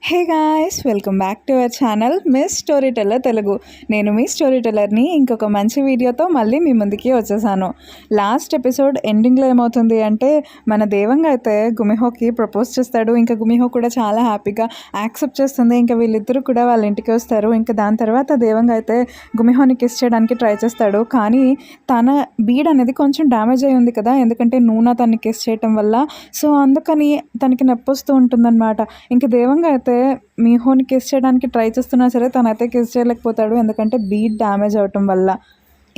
Hey guys, welcome back to our channel miss story teller Telugu. నేను మీ story టెల్లర్ని ఇంకొక మంచి వీడియోతో మళ్ళీ మీ ముందుకి వచ్చేసాను. లాస్ట్ ఎపిసోడ్ ఎండింగ్లో ఏమవుతుంది అంటే మన దేవంగా అయితే గుమిహోకి ప్రపోజ్ చేస్తాడు. ఇంకా గుమిహో కూడా చాలా హ్యాపీగా యాక్సెప్ట్ చేస్తుంది. ఇంకా వీళ్ళిద్దరూ కూడా వాళ్ళ ఇంటికి వస్తారు. ఇంకా దాని తర్వాత దేవంగా అయితే గుమిహోని కిస్ చేయడానికి ట్రై చేస్తాడు. కానీ తన బీడ్ అనేది కొంచెం డ్యామేజ్ అయి ఉంది కదా, ఎందుకంటే నూనె తనని కిస్ చేయటం వల్ల. సో అందుకని తనకి నొప్పి వస్తూ ఉంటుందన్నమాట. ఇంకా దేవంగా అయితే మీహోని కిస్ చేయడానికి ట్రై చేస్తున్నా సరే తనైతే కిస్ చేయలేకపోతాడు, ఎందుకంటే బీట్ డ్యామేజ్ అవటం వల్ల.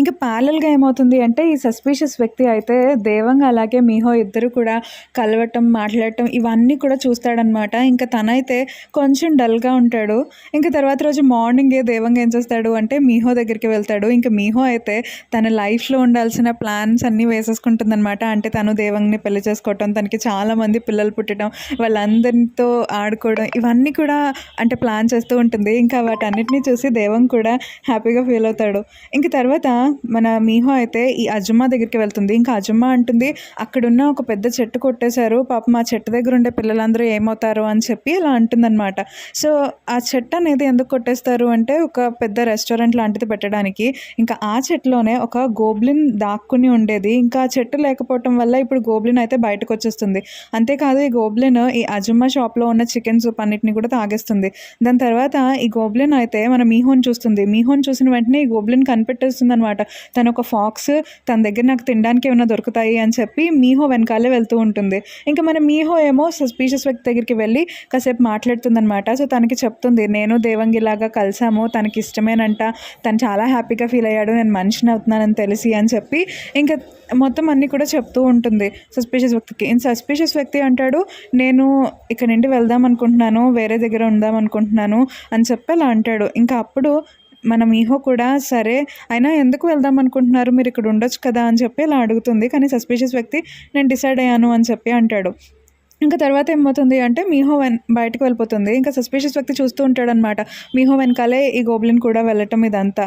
ఇంకా ప్యారలల్గా ఏమవుతుంది అంటే ఈ సస్పీషియస్ వ్యక్తి అయితే దేవంగా అలాగే మీహో ఇద్దరు కూడా కలవటం, మాట్లాడటం ఇవన్నీ కూడా చూస్తాడనమాట. ఇంకా తనైతే కొంచెం డల్గా ఉంటాడు. ఇంకా తర్వాత రోజు మార్నింగే దేవంగా ఏం చేస్తాడు అంటే మీహో దగ్గరికి వెళ్తాడు. ఇంకా మీహో అయితే తన లైఫ్లో ఉండాల్సిన ప్లాన్స్ అన్నీ వేసేసుకుంటుందన్నమాట. అంటే తను దేవంగిని పెళ్లి చేసుకోవటం, తనకి చాలామంది పిల్లలు పుట్టడం, వాళ్ళందరితో ఆడుకోవడం, ఇవన్నీ కూడా అంటే ప్లాన్ చేస్తూ ఉంటుంది. ఇంకా వాటన్నిటిని చూసి దేవంగ్ కూడా హ్యాపీగా ఫీల్ అవుతాడు. ఇంక తర్వాత మన మీహో అయితే ఈ అజుమ్మా దగ్గరికి వెళ్తుంది. ఇంకా అజుమ్మా అంటుంది, అక్కడున్న ఒక పెద్ద చెట్టు కొట్టేశారు, పాపం ఆ చెట్టు దగ్గర ఉండే పిల్లలందరూ ఏమవుతారు అని చెప్పి ఇలా అంటుందన్నమాట. సో ఆ చెట్టు అనేది ఎందుకు కొట్టేస్తారు అంటే ఒక పెద్ద రెస్టారెంట్ లాంటిది పెట్టడానికి. ఇంకా ఆ చెట్టులోనే ఒక గోబ్లిన్ దాక్కుని ఉండేది. ఇంకా ఆ చెట్టు లేకపోవటం వల్ల ఇప్పుడు గోబ్లిన్ అయితే బయటకు వచ్చేస్తుంది. అంతేకాదు ఈ గోబ్లిన్ ఈ అజుమ్మా షాప్లో ఉన్న చికెన్ సూప్ అన్నిటిని కూడా తాగేస్తుంది. దాని తర్వాత ఈ గోబ్లిన్ అయితే మన మీహోని చూస్తుంది. మీహోని చూసిన వెంటనే ఈ గోబ్లిన్ కనిపెట్టేస్తుంది అనమాట. తను ఒక ఫాక్స్, తన దగ్గర నాకు తినడానికి ఏమైనా దొరుకుతాయి అని చెప్పి మీహో వెనకాలే వెళ్తూ ఉంటుంది. ఇంకా మన మీహో ఏమో సస్పీషియస్ వ్యక్తి దగ్గరికి వెళ్ళి కాసేపు మాట్లాడుతుందనమాట. సో తనకి చెప్తుంది, నేను దేవంగిలాగా కలిసాము, తనకి ఇష్టమేనంట, తను చాలా హ్యాపీగా ఫీల్ అయ్యాడు, నేను మనిషిని అవుతున్నానని తెలిసి అని చెప్పి ఇంకా మొత్తం అన్నీ కూడా చెప్తూ ఉంటుంది సస్పీషియస్ వ్యక్తికి. సస్పీషియస్ వ్యక్తి అంటాడు, నేను ఇక్కడ నుండి వెళ్దాం అనుకుంటున్నాను, వేరే దగ్గర ఉందాం అనుకుంటున్నాను అని చెప్పి అలా అంటాడు. ఇంకా అప్పుడు మన మీహో కూడా సరే అయినా ఎందుకు వెళ్దాం అనుకుంటున్నారు, మీరు ఇక్కడ ఉండొచ్చు కదా అని చెప్పి ఇలా అడుగుతుంది. కానీ సస్పీషియస్ వ్యక్తి నేను డిసైడ్ అయ్యాను అని చెప్పి అంటాడు. ఇంకా తర్వాత ఏమవుతుంది అంటే మీహో బయటకు వెళ్ళిపోతుంది. ఇంకా సస్పీషియస్ వ్యక్తి చూస్తూ ఉంటాడనమాట. మీహో వెనకాలే ఈ గోబ్లిన్ కూడా వెళ్ళటం ఇదంతా.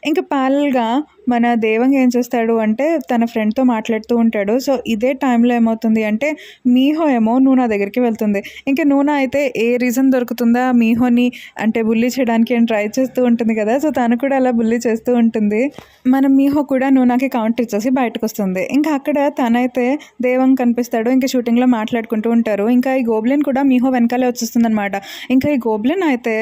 ఇంకా ప్యారల్గా మన దేవంగ్ ఏం చేస్తాడు అంటే తన ఫ్రెండ్తో మాట్లాడుతూ ఉంటాడు. సో ఇదే టైంలో ఏమవుతుంది అంటే మీహో ఏమో నూనా దగ్గరికి వెళ్తుంది. ఇంకా నూనా అయితే ఏ రీజన్ దొరుకుతుందా మీహోని అంటే బుల్లీ చేయడానికి అని ట్రై చేస్తూ ఉంటుంది కదా. సో తను కూడా అలా బుల్లీ చేస్తూ ఉంటుంది. మన మీహో కూడా నూనాకి కౌంటర్ ఇచ్చేసి బయటకు వస్తుంది. ఇంకా అక్కడ తనైతే దేవంగ్ కనిపిస్తాడు. ఇంకా షూటింగ్లో మాట్లాడుకుంటూ ఉంటారు. ఇంకా ఈ గోబ్లిన్ కూడా మీహో వెనకాలే వచ్చేస్తుంది అనమాట. ఇంకా ఈ గోబ్లిన్ అయితే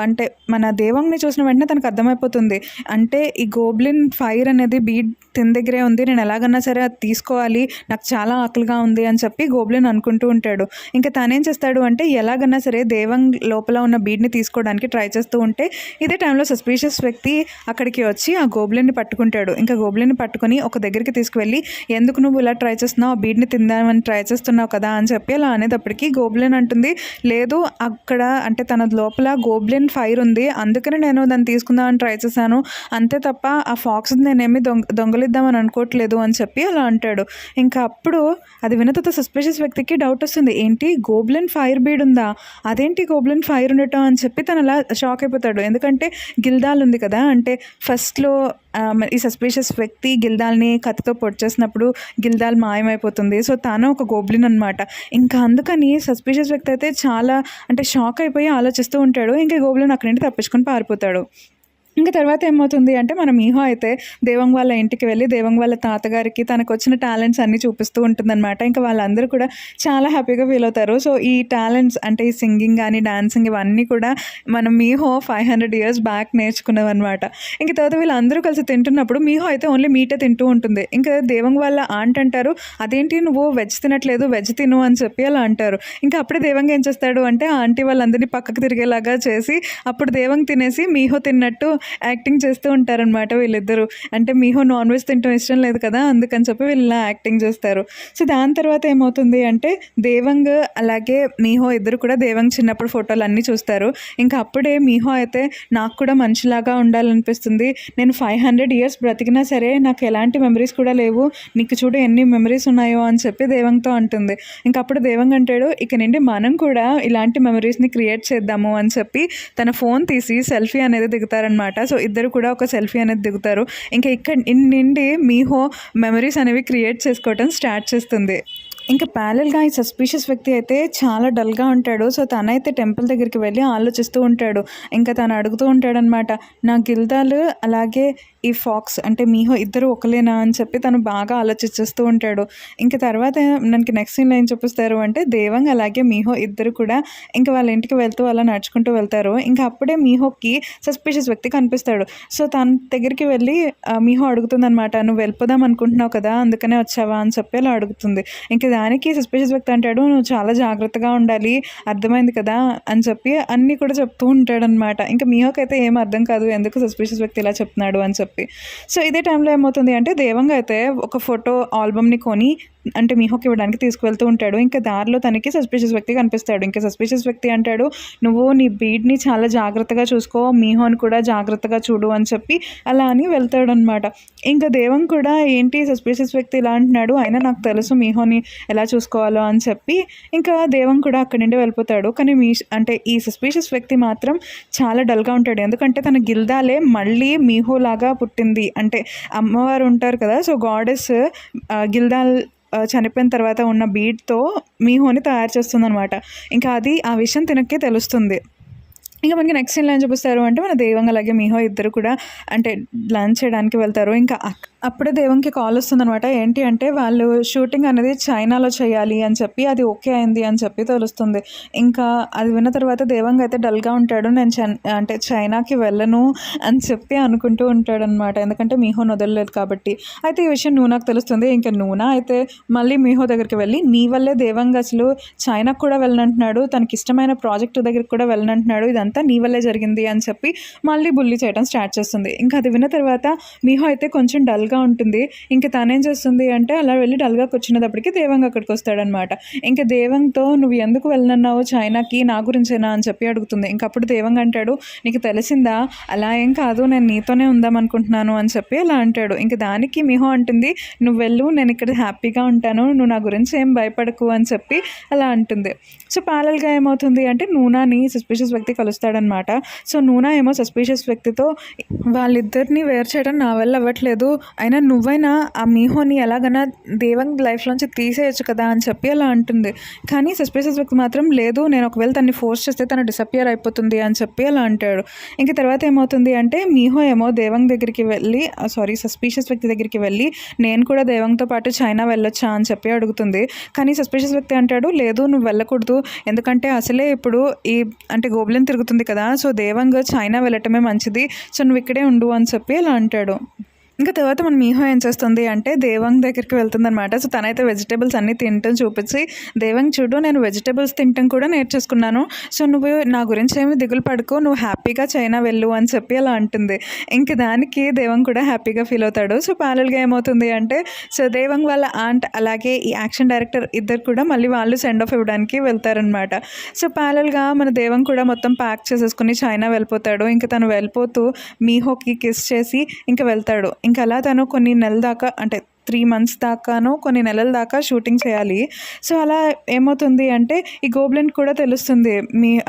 అంటే మన దేవంగ్ని చూసిన వెంటనే తనకు అర్థమైపోతుంది, అంటే ఈ గోబ్లిన్ ఫైర్ అనేది బీడ్ తిన దగ్గరే ఉంది, నేను ఎలాగన్నా సరే అది తీసుకోవాలి, నాకు చాలా ఆకలిగా ఉంది అని చెప్పి గోబ్లిన్ అనుకుంటూ ఉంటాడు. ఇంకా తనేం చేస్తాడు అంటే ఎలాగన్నా సరే దేవంగ్ లోపల ఉన్న బీడ్ని తీసుకోవడానికి ట్రై చేస్తూ ఉంటే ఇదే టైంలో సస్పీషియస్ వ్యక్తి అక్కడికి వచ్చి ఆ గోబ్లిన్ని పట్టుకుంటాడు. ఇంకా గోబ్లిన్ని పట్టుకొని ఒక దగ్గరికి తీసుకువెళ్ళి, ఎందుకు నువ్వు ఇలా ట్రై చేస్తున్నావు, ఆ బీడ్ని తిందామని ట్రై చేస్తున్నావు కదా అని చెప్పి అలా అనేటప్పటికీ గోబ్లిన్ అంటుంది, లేదు అక్కడ అంటే తన లోపల గోబ్లిన్ ఫైర్ ఉంది, అందుకని నేను దాన్ని తీసుకుందామని ట్రై చేశాను, అంతే తప్ప ఆ ఫాక్స్ నేనేమి దొంగలిద్దామని అనుకోవట్లేదు అని చెప్పి అలా అంటాడు. ఇంకా అప్పుడు అది విన్న తర్వాత సస్పిషియస్ వ్యక్తికి డౌట్ వస్తుంది, ఏంటి గోబ్లిన్ ఫైర్ బీడ్ ఉందా, అదేంటి గోబ్లిన్ ఫైర్ ఉండటం అని చెప్పి తను అలా షాక్ అయిపోతాడు. ఎందుకంటే గిల్దాల్ ఉంది కదా, అంటే ఫస్ట్లో ఈ సస్పిషియస్ వ్యక్తి గిల్దాల్ని కత్తితో పొడిచేసినప్పుడు గిల్దాల్ మాయమైపోతుంది. సో తాను ఒక గోబ్లిన్ అనమాట. ఇంకా అందుకని సస్పిషియస్ వ్యక్తి అయితే చాలా అంటే షాక్ అయిపోయి ఆలోచిస్తూ ఉంటాడు. ఇంకా గోబ్లిన్ అక్కడి నుండి తప్పించుకొని పారిపోతాడు. ఇంకా తర్వాత ఏమవుతుంది అంటే మన మీహో అయితే దేవంగ్ వాళ్ళ ఇంటికి వెళ్ళి దేవంగ్ వాళ్ళ తాతగారికి తనకు వచ్చిన టాలెంట్స్ అన్నీ చూపిస్తూ ఉంటుందన్నమాట. ఇంకా వాళ్ళందరూ కూడా చాలా హ్యాపీగా ఫీల్ అవుతారు. సో ఈ టాలెంట్స్ అంటే ఈ సింగింగ్ కానీ డాన్సింగ్ ఇవన్నీ కూడా మన మీహో 500 years బ్యాక్ నేర్చుకున్నవన్నమాట. ఇంకా తర్వాత వీళ్ళందరూ కలిసి తింటున్నప్పుడు మీహో అయితే ఓన్లీ మీటే తింటూ ఉంటుంది. ఇంకా దేవంగ్ వాళ్ళ ఆంట్ అంటారు, అదేంటి నువ్వు వెజ్ తినట్లేదు, వెజ్ తిను అని చెప్పి అలా అంటారు. ఇంకా అప్పుడే దేవంగ్ ఏం చేస్తాడు అంటే ఆ ఆంటీ వాళ్ళందరినీ పక్కకు తిరిగేలాగా చేసి అప్పుడు దేవంగ్ తినేసి మీహో తిన్నట్టు యాక్టింగ్ చేస్తూ ఉంటారనమాట వీళ్ళిద్దరూ. అంటే మీహో నాన్ వెజ్ తింటాం ఇష్టం లేదు కదా, అందుకని చెప్పి వీళ్ళు ఇలా యాక్టింగ్ చేస్తారు. సో దాని తర్వాత ఏమవుతుంది అంటే దేవంగ్ అలాగే మీహో ఇద్దరు కూడా దేవంగ్ చిన్నప్పుడు ఫోటోలు అన్నీ చూస్తారు. ఇంకా అప్పుడే మీహో అయితే నాకు కూడా మనిషిలాగా ఉండాలనిపిస్తుంది, నేను 500 years బ్రతికినా సరే నాకు ఎలాంటి మెమరీస్ కూడా లేవు, నీకు చూడు ఎన్ని మెమరీస్ ఉన్నాయో అని చెప్పి దేవంగ్తో అంటుంది. ఇంకా అప్పుడు దేవంగ్ అంటాడు, ఇక నుండి మనం కూడా ఇలాంటి మెమరీస్ని క్రియేట్ చేద్దాము అని చెప్పి తన ఫోన్ తీసి సెల్ఫీ అనేది దిగుతారనమాట. సో ఇద్దరు కూడా ఒక సెల్ఫీ అనేది దిగుతారు. ఇంకా ఇక్కడ నుండి మీహో మెమరీస్ అనేవి క్రియేట్ చేసుకోవటం స్టార్ట్ చేస్తుంది. ఇంకా ప్యారలల్‌గా ఈ సస్పీషియస్ వ్యక్తి అయితే చాలా డల్‌గా ఉంటాడు. సో, తనైతే టెంపుల్ దగ్గరికి వెళ్ళి ఆలోచిస్తూ ఉంటాడు. ఇంకా తను అడుగుతూ ఉంటాడనమాట. నా గిల్దాలు అలాగే ఈ ఫాక్స్ అంటే మీహో ఇద్దరు ఒకలేనా అని చెప్పి తను బాగా ఆలోచిస్తూ ఉంటాడు. ఇంక తర్వాత మనకి నెక్స్ట్ సీన్‌లో ఏం చూపిస్తారు అంటే దేవాంగ్ అలాగే మీహో ఇద్దరు కూడా ఇంక వాళ్ళ ఇంటికి వెళ్తూ అలా నడుచుకుంటూ వెళ్తారు. ఇంక అప్పుడే మీహోకి సస్పీషియస్ వ్యక్తి కనిపిస్తాడు. సో, తన దగ్గరికి వెళ్ళి మీహో అడుగుతుందనమాట. "నువ్వు వెళ్ళిపోదాం అనుకుంటున్నావు కదా! అందుకనే వచ్చావా?" అని చెప్పి అలా అడుగుతుంది. ఇంక దానికి సస్పీషియస్ వ్యక్తి అంటాడు, "నువ్వు చాలా జాగ్రత్తగా ఉండాలి. అర్థమైంది కదా!" అని చెప్పి అన్నీ కూడా చెప్తూ ఉంటాడనమాట. ఇంక మీహోకైతే ఏం అర్థం కాదు. ఎందుకు సస్పీషియస్ వ్యక్తి ఇలా చెప్తున్నాడు అని చెప్పి. సో, ఇదే టైంలో ఏమవుతుంది అంటే దేవాంగ్ అయితే ఒక ఫోటో ఆల్బమ్‌ని కొని అంటే మీహోకి ఇవ్వడానికి తీసుకువెళ్తూ ఉంటాడు. ఇంకా దారిలో తనకి సస్పీషియస్ వ్యక్తి కనిపిస్తాడు. ఇంకా సస్పీషియస్ వ్యక్తి అంటాడు, "నువ్వు నీ బీడ్‌ని చాలా జాగ్రత్తగా చూసుకో. మీహోని కూడా జాగ్రత్తగా చూడు" అని చెప్పి అలా అని వెళ్తాడనమాట. ఇంకా దేవాంగ్ కూడా ఏంటి సస్పీషియస్ వ్యక్తి ఇలా అంటున్నాడు, అయినా నాకు తెలుసు మీహోని ఎలా చూసుకోవాలో అని చెప్పి ఇంకా దేవాంగ్ కూడా అక్కడి నుండి వెళ్ళిపోతాడు. కానీ అంటే ఈ సస్పీషియస్ వ్యక్తి మాత్రం చాలా డల్‌గా ఉంటాడు. ఎందుకంటే తన గిల్దాలే మళ్ళీ మీహోలాగా పుట్టింది. అంటే అమ్మవారు ఉంటారు కదా! సో, గాడెస్ గిల్దాల్ చనిపోయిన తర్వాత ఉన్న బీడ్‌తో మీహోని తయారు చేస్తుందనమాట. ఇంకా అది ఆ విషయం తినకే తెలుస్తుంది. ఇక మనకి నెక్స్ట్ సీన్‌లో ఏం చూపిస్తారు అంటే మన దేవాంగ్ అలాగే మీహో ఇద్దరు కూడా అంటే లంచ్ చేయడానికి వెళ్తారు. ఇంకా అప్పుడే దేవాంగ్‌కి కాల్ వస్తుందనమాట. ఏంటి అంటే వాళ్ళు షూటింగ్ అనేది చైనాలో చేయాలి అని చెప్పి అది ఓకే అయింది అని చెప్పి తెలుస్తుంది. ఇంకా అది విన్న తర్వాత దేవాంగ్ అయితే డల్‌గా ఉంటాడు. నేను అంటే చైనాకి వెళ్ళను అని చెప్పి అనుకుంటూ ఉంటాడనమాట. ఎందుకంటే మీహోని వదలలేదు కాబట్టి. అయితే ఈ విషయం నూనాకు తెలుస్తుంది. ఇంకా నూనా అయితే మళ్ళీ మీహో దగ్గరికి వెళ్ళి నీ వల్లే దేవాంగ్ అసలు చైనాకు కూడా వెళ్ళనంటున్నాడు. తనకి ఇష్టమైన ప్రాజెక్ట్ దగ్గరికి కూడా వెళ్ళనంటున్నాడు. ఇదంతా నీ వల్లే జరిగింది అని చెప్పి మళ్ళీ బుల్లి చేయడం స్టార్ట్ చేస్తుంది. ఇంకా అది విన్న తర్వాత మీహో అయితే కొంచెం డల్‌గా ఉంటుంది. ఇంకా తనేం చేస్తుంది అంటే అలా వెళ్ళి డల్‌గా కూర్చునేటప్పటికి దేవాంగ్ అక్కడికి వస్తాడనమాట. ఇంకా దేవాంగ్‌తో "నువ్వు ఎందుకు వెళ్ళనన్నావు చైనాకి? నా గురించేనా?" అని చెప్పి అడుగుతుంది. ఇంక అప్పుడు దేవాంగ్ అంటాడు, "నీకు తెలిసిందా? అలా ఏం కాదు, నేను నీతోనే ఉందాం అనుకుంటున్నాను" అని చెప్పి అలా అంటాడు. ఇంక దానికి మీహో అంటుంది, "నువ్వు వెళ్ళు, నేను ఇక్కడ హ్యాపీగా ఉంటాను. నువ్వు నా గురించి ఏం భయపడకు" అని చెప్పి అలా అంటుంది. సో, ప్యారలల్‌గా ఏమవుతుంది అంటే నూనాని సస్పీషియస్ వ్యక్తి కలుస్తాడనమాట. సో, నూనా ఏమో సస్పీషియస్ వ్యక్తితో వాళ్ళిద్దరిని వేరు చేయడం నా వల్ల అవ్వట్లేదు. అయినా నువ్వైనా ఆ మీహోని ఎలాగైనా దేవాంగ్ లైఫ్‌లోంచి తీసేయొచ్చు కదా అని చెప్పి అలా అంటుంది. కానీ సస్పీషియస్ వ్యక్తి మాత్రం లేదు, నేను ఒకవేళ తనని ఫోర్స్ చేస్తే తను డిసపియర్ అయిపోతుంది అని చెప్పి అలా అంటాడు. ఇంక తర్వాత ఏమవుతుంది అంటే మీహో ఏమో దేవాంగ్ దగ్గరికి వెళ్ళి సస్పీషియస్ వ్యక్తి దగ్గరికి వెళ్ళి నేను కూడా దేవాంగ్‌తో పాటు చైనా వెళ్ళొచ్చా అని చెప్పి అడుగుతుంది. కానీ సస్పీషియస్ వ్యక్తి అంటాడు, లేదు నువ్వు వెళ్ళకూడదు. ఎందుకంటే అసలే ఇప్పుడు ఈ అంటే గోబ్లిన్ తిరుగుతుంది కదా! సో, దేవాంగ్ చైనా వెళ్ళటమే మంచిది. సో, నువ్వు ఇక్కడే ఉండు అని చెప్పి అలా అంటాడు. ఇంకా తర్వాత మన మీహో ఏం చేస్తుంది అంటే దేవాంగ్ దగ్గరికి వెళ్తుందనమాట. సో, తనైతే వెజిటేబుల్స్ అన్నీ తినటం చూపించి, "దేవాంగ్ చూడు, నేను వెజిటేబుల్స్ తినటం కూడా నేర్చేసుకున్నాను. సో, నువ్వు నా గురించి ఏమి దిగులు పడకు, నువ్వు హ్యాపీగా చైనా వెళ్ళు" అని చెప్పి అలా అంటుంది. ఇంక దానికి దేవాంగ్ కూడా హ్యాపీగా ఫీల్ అవుతాడు. సో, ప్యారలల్‌గా ఏమవుతుంది అంటే సో, దేవాంగ్ వాళ్ళ ఆంట్ అలాగే ఈ యాక్షన్ డైరెక్టర్ ఇద్దరు కూడా మళ్ళీ వాళ్ళు సెండ్ ఆఫ్ ఇవ్వడానికి వెళ్తారనమాట. సో, ప్యారలల్‌గా మన దేవాంగ్ కూడా మొత్తం ప్యాక్ చేసేసుకుని చైనా వెళ్ళిపోతాడు. ఇంక తను వెళ్ళిపోతూ మీహోకి కిస్ చేసి ఇంక వెళ్తాడు. ఇంకా అలా తను కొన్ని నెలల దాకా అంటే 3 మంత్స్ దాకానో కొన్ని నెలల దాకా షూటింగ్ చేయాలి. సో, అలా ఏమవుతుంది అంటే ఈ గోబ్లిన్‌కి కూడా తెలుస్తుంది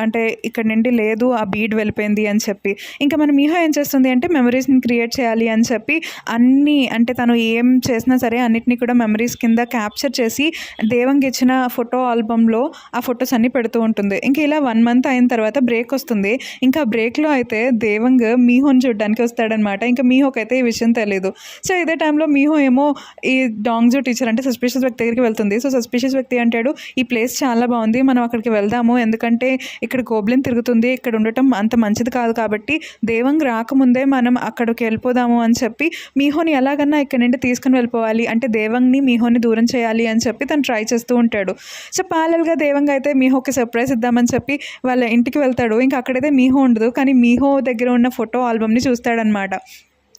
అంటే ఇక్కడ నుండి లేదు, ఆ బీడ్ వెళ్ళిపోయింది అని చెప్పి. ఇంకా మన మీహో ఏం చేస్తుంది అంటే మెమరీస్‌ని క్రియేట్ చేయాలి అని చెప్పి అన్నీ అంటే తను ఏం చేసినా సరే అన్నిటిని కూడా మెమరీస్ కింద క్యాప్చర్ చేసి దేవాంగ్ ఇచ్చిన ఫోటో ఆల్బమ్‌లో ఆ ఫొటోస్ అన్నీ పెడుతూ ఉంటుంది. ఇంక ఇలా 1 మంత్ అయిన తర్వాత బ్రేక్ వస్తుంది. ఇంకా బ్రేక్‌లో అయితే దేవాంగ్ మీహోని చూడడానికి వస్తాడనమాట. ఇంకా మీహోకైతే ఈ విషయం తెలీదు. సో, ఇదే టైంలో మీహో ఏమో ఈ డాంగ్జో టీచర్ అంటే సస్పీషియస్ వ్యక్తి దగ్గరికి వెళ్తుంది. సో, సస్పీషియస్ వ్యక్తి అంటాడు, "ఈ ప్లేస్ చాలా బాగుంది, మనం అక్కడికి వెళ్దాము. ఎందుకంటే ఇక్కడ గోబ్లిన్ తిరుగుతుంది, ఇక్కడ ఉండటం అంత మంచిది కాదు కాబట్టి దేవాంగ్ రాకముందే మనం అక్కడికి వెళ్ళిపోదాము" అని చెప్పి మీహోని ఎలాగన్నా ఇక్కడ నుండి తీసుకుని వెళ్ళిపోవాలి, అంటే దేవాంగ్‌ని మీహోని దూరం చేయాలి అని చెప్పి తను ట్రై చేస్తూ ఉంటాడు. సో, ప్యారలల్‌గా దేవాంగ్ అయితే మీహోకి సర్ప్రైజ్ ఇద్దామని చెప్పి వాళ్ళ ఇంటికి వెళ్తాడు. ఇంకా అక్కడైతే మీహో ఉండదు. కానీ మీహో దగ్గర ఉన్న ఫోటో ఆల్బమ్‌ని చూస్తాడనమాట.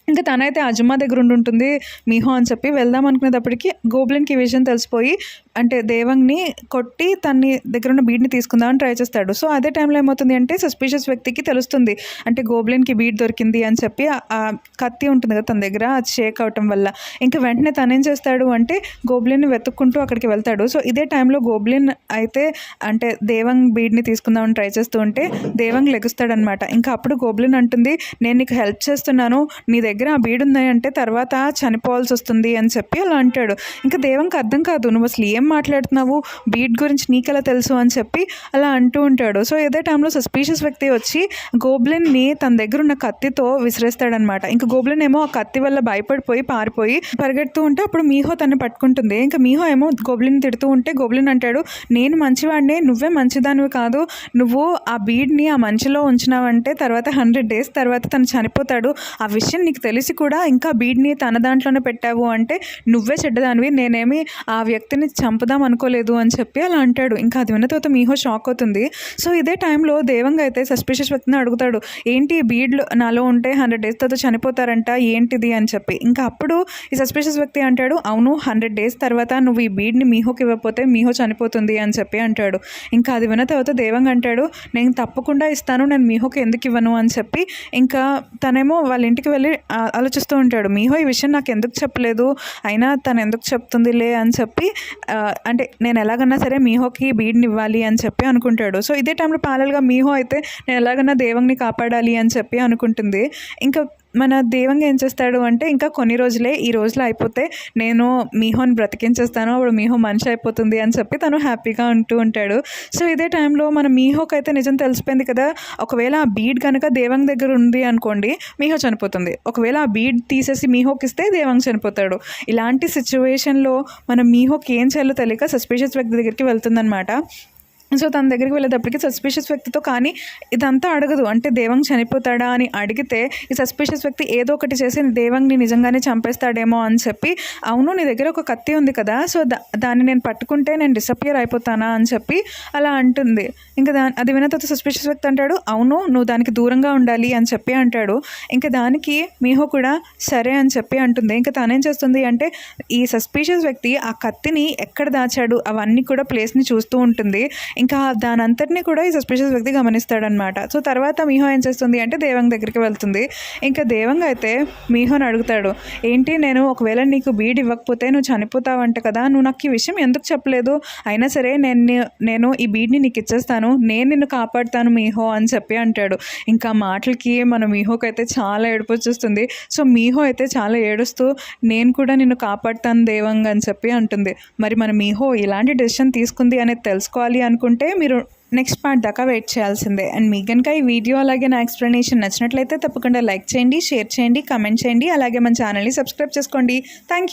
ఇంకా తనైతే అజుమ్మా దగ్గర ఉంటుంది మీహో అని చెప్పి వెళ్దాం అనుకునేటప్పటికి గోబ్లిన్‌కి ఈ విషయం తెలిసిపోయి అంటే దేవాంగ్‌ని కొట్టి తన్ని దగ్గర ఉన్న బీడ్‌ని తీసుకుందామని ట్రై చేస్తాడు. సో, అదే టైంలో ఏమవుతుంది అంటే సస్పీషియస్ వ్యక్తికి తెలుస్తుంది అంటే గోబ్లిన్‌కి బీడ్ దొరికింది అని చెప్పి కత్తి ఉంటుంది కదా తన దగ్గర, అది షేక్ అవటం వల్ల. ఇంకా వెంటనే తనేం చేస్తాడు అంటే గోబ్లిన్‌ని వెతుక్కుంటూ అక్కడికి వెళ్తాడు. సో, ఇదే టైంలో గోబ్లిన్ అయితే అంటే దేవాంగ్ బీడ్‌ని తీసుకుందామని ట్రై చేస్తూ ఉంటే దేవాంగ్ లెగుస్తాడనమాట. ఇంకా అప్పుడు గోబ్లిన్ అంటుంది, "నేను నీకు హెల్ప్ చేస్తున్నాను, నీ దగ్గర ఆ బీడ్ ఉంది అంటే తర్వాత చనిపోవాల్సి వస్తుంది" అని చెప్పి అలా అంటాడు. ఇంకా దేవాంగ్‌కి అర్థం కాదు, నువ్వు అసలు ఏం ఏం మాట్లాడుతున్నావు, బీడ్ గురించి నీకెలా తెలుసు అని చెప్పి అలా అంటూ ఉంటాడు. సో ఇదే టైంలో సస్పీషియస్ వ్యక్తి వచ్చి గోబ్లిన్ని తన దగ్గర ఉన్న కత్తితో విసిరేస్తాడనమాట. ఇంకా గోబ్లిన్ ఏమో ఆ కత్తి వల్ల భయపడిపోయి పారిపోయి పరిగెడుతూ ఉంటే అప్పుడు మీహో తన్ని పట్టుకుంటుంది. ఇంకా మీహో ఏమో గోబ్లిన్ తిడుతూ ఉంటే గోబ్లిన్ అంటాడు, నేను మంచివాడినే, నువ్వే మంచిదానివి కాదు, నువ్వు ఆ బీడ్ని ఆ మంచిలో ఉంచినావంటే తర్వాత 100 days తర్వాత తను చనిపోతాడు, ఆ విషయం నీకు తెలిసి కూడా ఇంకా బీడ్ని తన దాంట్లోనే పెట్టావు అంటే నువ్వే చెడ్డదానివి, నేనేమి ఆ వ్యక్తిని చంపుదాం అనుకోలేదు అని చెప్పి అలా అంటాడు. ఇంకా అది విన్న తర్వాత మీహో షాక్ అవుతుంది. సో ఇదే టైంలో దేవంగ అయితే సస్పిషియస్ వ్యక్తిని అడుగుతాడు, ఏంటి బీడ్లు నాలో ఉంటే 100 days తర్వాత చనిపోతారంట, ఏంటిది అని చెప్పి. ఇంకా అప్పుడు ఈ సస్పిషియస్ వ్యక్తి అంటాడు, అవును 100 days తర్వాత నువ్వు ఈ బీడ్ని మీహోకి ఇవ్వకపోతే మీహో చనిపోతుంది అని చెప్పి అంటాడు. ఇంకా అది విన్న తర్వాత దేవంగ అంటాడు, నేను తప్పకుండా ఇస్తాను, నేను మీహోకి ఎందుకు ఇవ్వను అని చెప్పి. ఇంకా తనేమో వాళ్ళ ఇంటికి వెళ్ళి ఆలోచిస్తూ ఉంటాడు, మీహో ఈ విషయం నాకు ఎందుకు చెప్పలేదు, అయినా తను ఎందుకు చెప్తుందిలే అని చెప్పి అంటే నేను ఎలాగన్నా సరే మీహోకి బీడ్ని ఇవ్వాలి అని చెప్పి అనుకుంటాడు. సో ఇదే టైంలో ప్యారల్గా మీహో అయితే నేను ఎలాగన్నా దేవంగిని కాపాడాలి అని చెప్పి అనుకుంటుంది. ఇంకా మన దేవంగా ఏం చేస్తాడు అంటే, ఇంకా కొన్ని రోజులే, ఈ రోజులో అయిపోతే నేను మీహోని బ్రతికించేస్తాను, అప్పుడు మీహో మనిషి అయిపోతుంది అని చెప్పి తను హ్యాపీగా ఉంటూ ఉంటాడు. సో ఇదే టైంలో మన మీహోకి అయితే నిజం తెలిసిపోయింది కదా, ఒకవేళ ఆ బీడ్ కనుక దేవంగ్ దగ్గర ఉంది అనుకోండి మీహో చనిపోతుంది, ఒకవేళ ఆ బీడ్ తీసేసి మీహోకి ఇస్తే దేవంగ్ చనిపోతాడు. ఇలాంటి సిచ్యువేషన్లో మన మీహోకి ఏం చేయాలో తెలియక సస్పిషియస్ వ్యక్తి దగ్గరికి వెళ్తుందనమాట. సో తన దగ్గరికి వెళ్ళేటప్పటికి సస్పిషియస్ వ్యక్తితో కానీ ఇదంతా అడగదు, అంటే దేవంగ్ చనిపోతాడా అని అడిగితే ఈ సస్పిషియస్ వ్యక్తి ఏదో ఒకటి చేసి దేవంగ్ని నిజంగానే చంపేస్తాడేమో అని చెప్పి, అవును నీ దగ్గర ఒక కత్తి ఉంది కదా, సో దాన్ని నేను పట్టుకుంటే నేను డిసపియర్ అయిపోతానా అని చెప్పి అలా అంటుంది. ఇంకా అది విన్న తర్వాత సస్పిషియస్ వ్యక్తి అంటాడు, అవును నువ్వు దానికి దూరంగా ఉండాలి అని చెప్పి అంటాడు. ఇంకా దానికి మీహో కూడా సరే అని చెప్పి అంటుంది. ఇంకా తనేం చేస్తుంది అంటే, ఈ సస్పిషియస్ వ్యక్తి ఆ కత్తిని ఎక్కడ దాచాడు అవన్నీ కూడా ప్లేస్ని చూస్తూ ఉంటుంది. ఇంకా దాని అంతటినీ కూడా ఈ సస్పిషియస్ వ్యక్తి గమనిస్తాడనమాట. సో తర్వాత మీహో ఏం చేస్తుంది అంటే దేవంగ్ దగ్గరికి వెళ్తుంది. ఇంకా దేవంగ్ అయితే మీహోని అడుగుతాడు, ఏంటి నేను ఒకవేళ నీకు బీడ్ ఇవ్వకపోతే నువ్వు చనిపోతావంట కదా, నువ్వు నాకు ఈ విషయం ఎందుకు చెప్పలేదు, అయినా సరే నేను ఈ బీడ్ని నీకు ఇచ్చేస్తాను, నేను నిన్ను కాపాడుతాను మీహో అని చెప్పి అంటాడు. ఇంకా మాటలకి మన మీహోకి అయితే చాలా ఏడుపు వచ్చేస్తుంది. సో మీహో అయితే చాలా ఏడుస్తూ నేను కూడా నిన్ను కాపాడుతాను దేవంగ్ అని చెప్పి అంటుంది. మరి మన మీహో ఇలాంటి డెసిషన్ తీసుకుంది అనేది తెలుసుకోవాలి అనుకుంటే మీరు నెక్స్ట్ పార్ట్ దాకా వెయిట్ చేయాల్సిందే. అండ్ మీకు కనుక ఈ వీడియో అలాగే నా ఎక్స్ప్లెనేషన్ నచ్చినట్లయితే తప్పకుండా లైక్ చేయండి, షేర్ చేయండి, కమెంట్ చేయండి, అలాగే మన ఛానల్ని సబ్స్క్రైబ్ చేసుకోండి. Thank you.